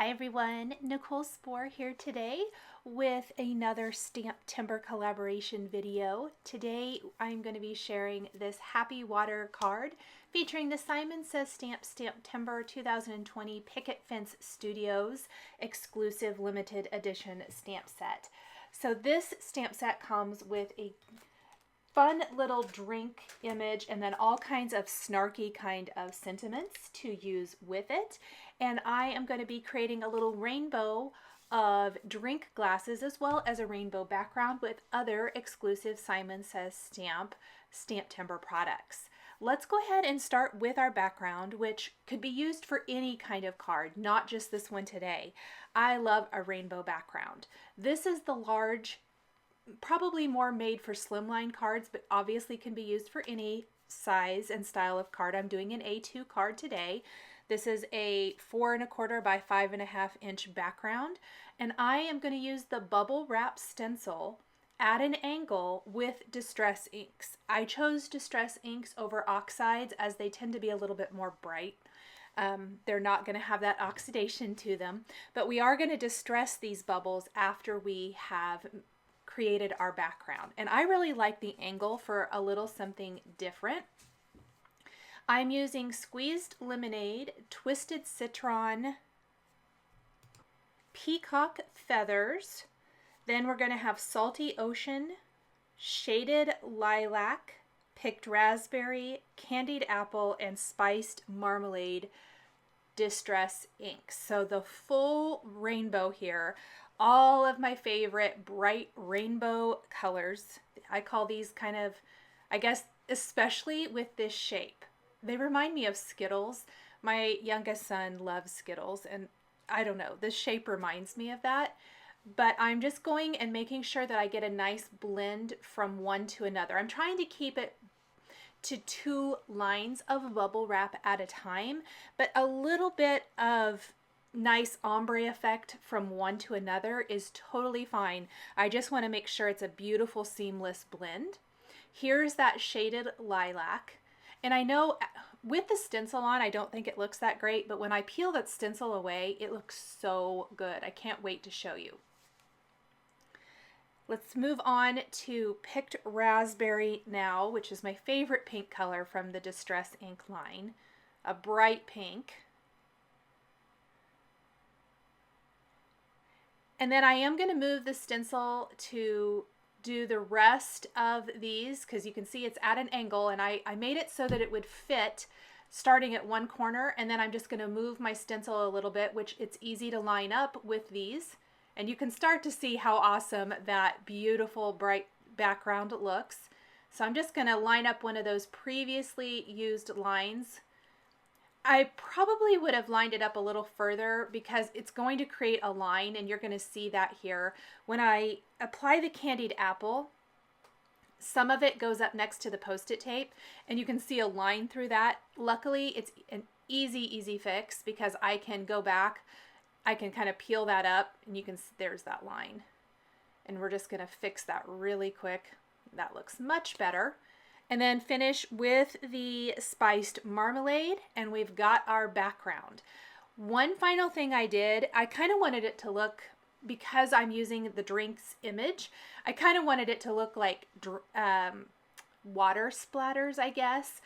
Hi everyone, Nicole Spohr here today with another STAMPtember collaboration video. Today I'm going to be sharing this Happy Water card featuring the Says Stamp STAMPtember 2020 Picket Fence Studios exclusive limited edition stamp set. So this stamp set comes with a fun little drink image and then all kinds of snarky kind of sentiments to use with it. And I am going to be creating a little rainbow of drink glasses as well as a rainbow background with other exclusive Simon Says Stamp STAMPtember products. Let's go ahead and start with our background, which could be used for any kind of card, not just this one today. I love a rainbow background. This is the large, probably more made for slimline cards, but obviously can be used for any size and style of card. I'm doing an A2 card today. This is a 4 1/4 by 5 1/2 inch background, and I am going to use the bubble wrap stencil at an angle with distress inks. I chose distress inks over oxides as they tend to be a little bit more bright. They're not going to have that oxidation to them, but we are going to distress these bubbles after we have created our background. And I really like the angle for a little something different. I'm using squeezed lemonade, twisted citron, peacock feathers. Then we're going to have salty ocean, shaded lilac, picked raspberry, candied apple, and spiced marmalade distress inks. So the full rainbow here. All of my favorite bright rainbow colors. I call these kind of, I guess, especially with this shape. They remind me of Skittles. My youngest son loves Skittles, and I don't know, this shape reminds me of that. But I'm just going and making sure that I get a nice blend from one to another. I'm trying to keep it to 2 lines of bubble wrap at a time, but a little bit of nice ombre effect from one to another is totally fine. I just want to make sure it's a beautiful seamless blend. Here's that shaded lilac. And I know with the stencil on, I don't think it looks that great, but when I peel that stencil away, it looks so good. I can't wait to show you. Let's move on to picked raspberry now, which is my favorite pink color from the Distress Ink line. A bright pink. And then I am going to move the stencil to do the rest of these because you can see it's at an angle, and I made it so that it would fit starting at one corner, and then I'm just going to move my stencil a little bit, which it's easy to line up with these. And you can start to see how awesome that beautiful bright background looks. So I'm just going to line up one of those previously used lines. I probably would have lined it up a little further because it's going to create a line, and you're going to see that here. When I apply the candied apple, some of it goes up next to the Post-it tape, and you can see a line through that. Luckily, it's an easy fix because I can go back, I can kind of peel that up, and you can see there's that line. And we're just going to fix that really quick. That looks much better. And then finish with the spiced marmalade, and we've got our background. One final thing I did, I kind of wanted it to look, because I'm using the drinks image, I kind of wanted it to look like water splatters, I guess.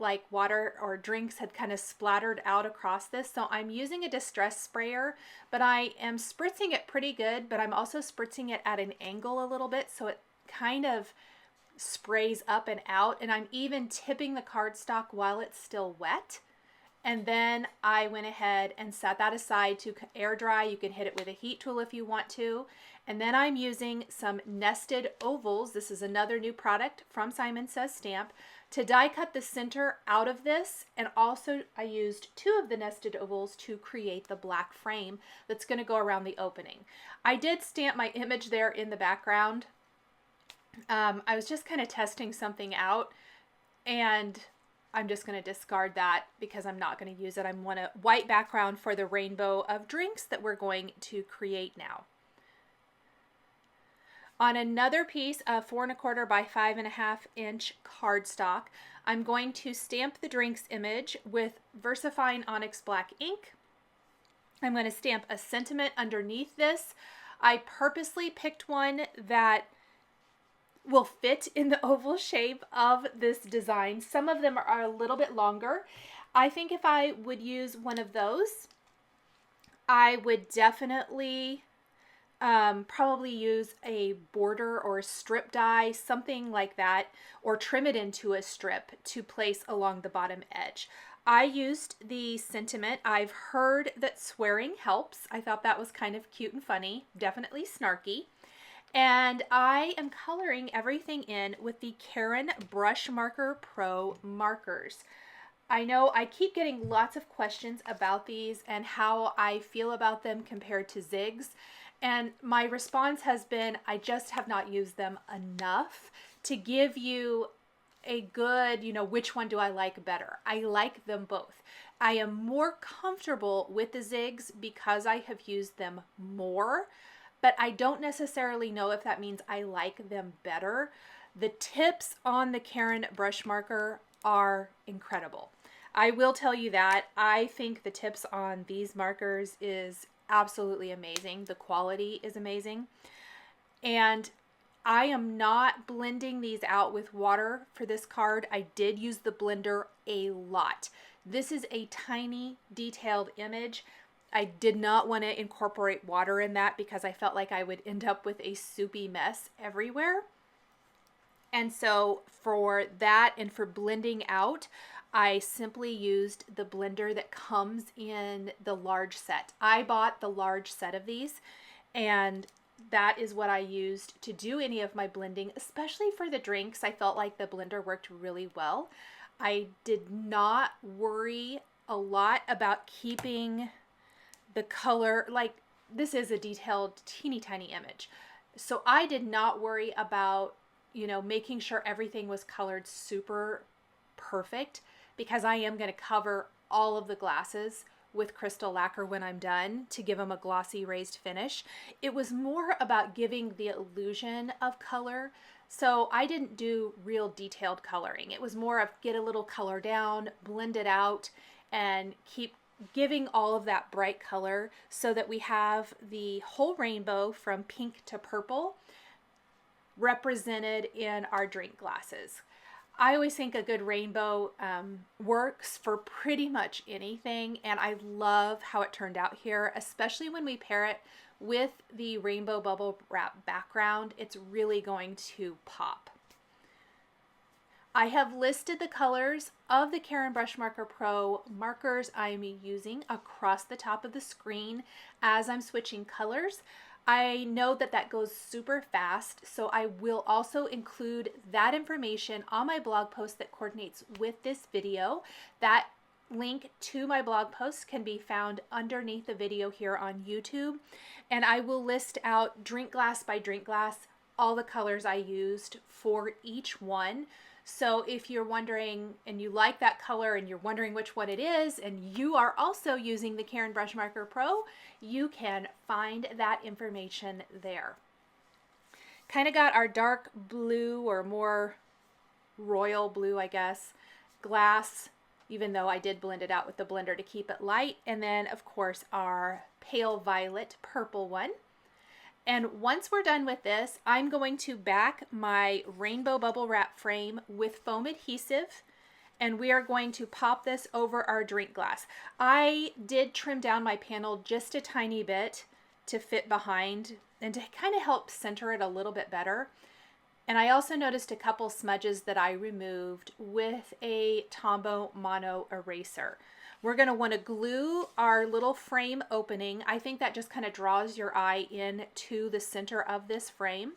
Like water or drinks had kind of splattered out across this. So I'm using a distress sprayer, but I am spritzing it pretty good, but I'm also spritzing it at an angle a little bit so it kind of sprays up and out, and I'm even tipping the cardstock while it's still wet. And then I went ahead and set that aside to air dry. You can hit it with a heat tool if you want to. And then I'm using some nested ovals. This is another new product from Simon Says Stamp to die cut the center out of this. And also I used 2 of the nested ovals to create the black frame that's going to go around the opening. I did stamp my image there in the background. I was just kind of testing something out, and I'm just going to discard that because I'm not going to use it. I want a white background for the rainbow of drinks that we're going to create now. On another piece of 4 1/4 by 5 1/2 inch cardstock, I'm going to stamp the drinks image with VersaFine Onyx Black ink. I'm going to stamp a sentiment underneath this. I purposely picked one that will fit in the oval shape of this design. Some of them are a little bit longer. I think if I would use one of those, I would definitely probably use a border or a strip die, something like that, or trim it into a strip to place along the bottom edge. I used the sentiment. I've heard that swearing helps. I thought that was kind of cute and funny, definitely snarky. And I am coloring everything in with the Caran Brush Marker Pro markers. I know I keep getting lots of questions about these and how I feel about them compared to zigs. And my response has been, I just have not used them enough to give you a good, which one do I like better? I like them both. I am more comfortable with the zigs because I have used them more, but I don't necessarily know if that means I like them better. The tips on the Caran brush marker are incredible. I will tell you that. I think the tips on these markers is absolutely amazing. The quality is amazing. And I am not blending these out with water for this card. I did use the blender a lot. This is a tiny detailed image. I did not want to incorporate water in that because I felt like I would end up with a soupy mess everywhere. And so for that and for blending out, I simply used the blender that comes in the large set. I bought the large set of these, and that is what I used to do any of my blending, especially for the drinks. I felt like the blender worked really well. I did not worry a lot about keeping the color, like this is a detailed teeny tiny image. So I did not worry about, making sure everything was colored super perfect, because I am going to cover all of the glasses with crystal lacquer when I'm done to give them a glossy raised finish. It was more about giving the illusion of color. So I didn't do real detailed coloring. It was more of get a little color down, blend it out, and keep giving all of that bright color so that we have the whole rainbow from pink to purple represented in our drink glasses. I always think a good rainbow works for pretty much anything, and I love how it turned out here, especially when we pair it with the rainbow bubble wrap background. It's really going to pop. I have listed the colors of the Caran Brush Marker Pro markers I'm using across the top of the screen as I'm switching colors. I know that that goes super fast, so I will also include that information on my blog post that coordinates with this video. That link to my blog post can be found underneath the video here on YouTube, and I will list out drink glass by drink glass all the colors I used for each one. So if you're wondering and you like that color and you're wondering which one it is and you are also using the Caran Brush Marker Pro, you can find that information there. Kind of got our dark blue or more royal blue, I guess, glass, even though I did blend it out with the blender to keep it light. And then of course our pale violet purple one. And once we're done with this, I'm going to back my rainbow bubble wrap frame with foam adhesive, and we are going to pop this over our drink glass. I did trim down my panel just a tiny bit to fit behind and to kind of help center it a little bit better. And I also noticed a couple smudges that I removed with a Tombow mono eraser. We're going to want to glue our little frame opening. I think that just kind of draws your eye in to the center of this frame.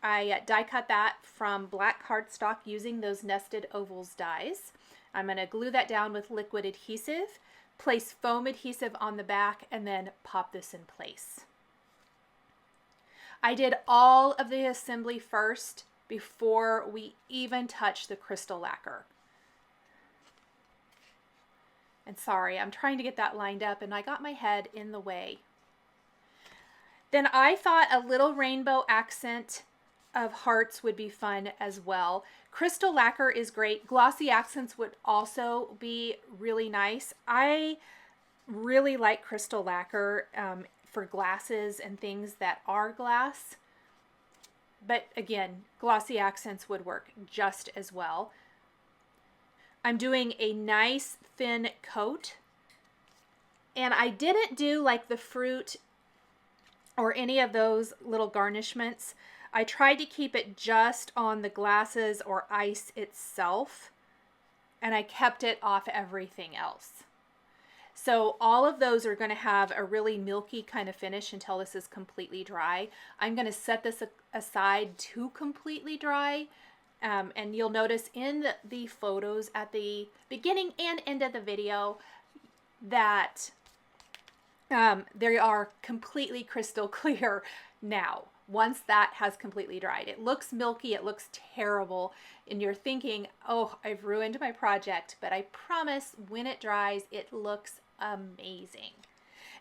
I die cut that from black cardstock using those nested ovals dies. I'm going to glue that down with liquid adhesive, place foam adhesive on the back, and then pop this in place. I did all of the assembly first before we even touch the crystal lacquer. And sorry, I'm trying to get that lined up and I got my head in the way. Then I thought a little rainbow accent of hearts would be fun as well. Crystal lacquer is great. Glossy accents would also be really nice. I really like crystal lacquer for glasses and things that are glass. But again, glossy accents would work just as well. I'm doing a nice thin coat. And I didn't do like the fruit or any of those little garnishments. I tried to keep it just on the glasses or ice itself. And I kept it off everything else. So all of those are going to have a really milky kind of finish until this is completely dry. I'm going to set this aside to completely dry. And you'll notice in the photos at the beginning and end of the video that they are completely crystal clear now. Once that has completely dried, it looks milky, it looks terrible, and you're thinking, oh, I've ruined my project, but I promise when it dries, it looks amazing.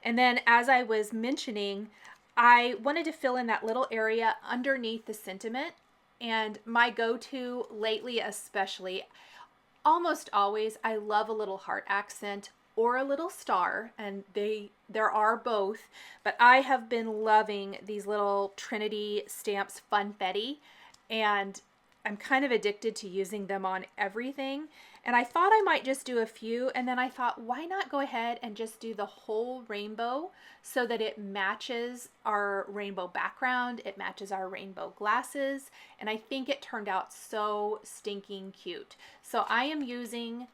And then as I was mentioning, I wanted to fill in that little area underneath the sentiment, and my go-to lately especially, almost always, I love a little heart accent or a little star, and there are both, but I have been loving these little Trinity Stamps Funfetti, and I'm kind of addicted to using them on everything. And I thought I might just do a few, and then I thought, why not go ahead and just do the whole rainbow so that it matches our rainbow background, it matches our rainbow glasses, and I think it turned out so stinking cute. So I am using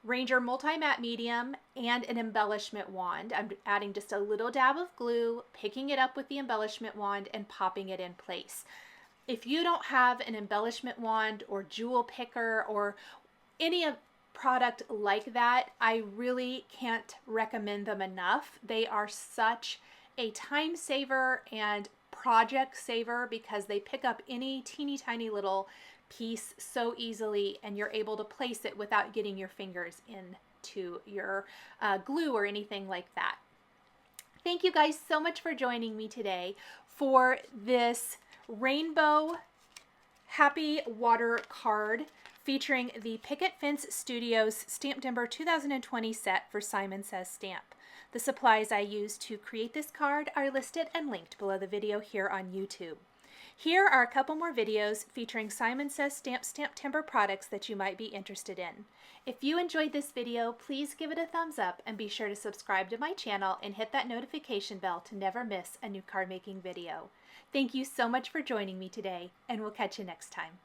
Ranger Multi-Matte Medium and an embellishment wand. I'm adding just a little dab of glue, picking it up with the embellishment wand, and popping it in place. If you don't have an embellishment wand or jewel picker or any product like that, I really can't recommend them enough. They are such a time saver and project saver because they pick up any teeny tiny little piece so easily, and you're able to place it without getting your fingers into your glue or anything like that. Thank you guys so much for joining me today for this rainbow happy water card featuring the Picket Fence Studios STAMPtember 2020 set for Simon Says Stamp. The supplies I used to create this card are listed and linked below the video here on YouTube. Here are a couple more videos featuring Simon Says Stamp STAMPtember products that you might be interested in. If you enjoyed this video, please give it a thumbs up and be sure to subscribe to my channel and hit that notification bell to never miss a new card making video. Thank you so much for joining me today, and we'll catch you next time.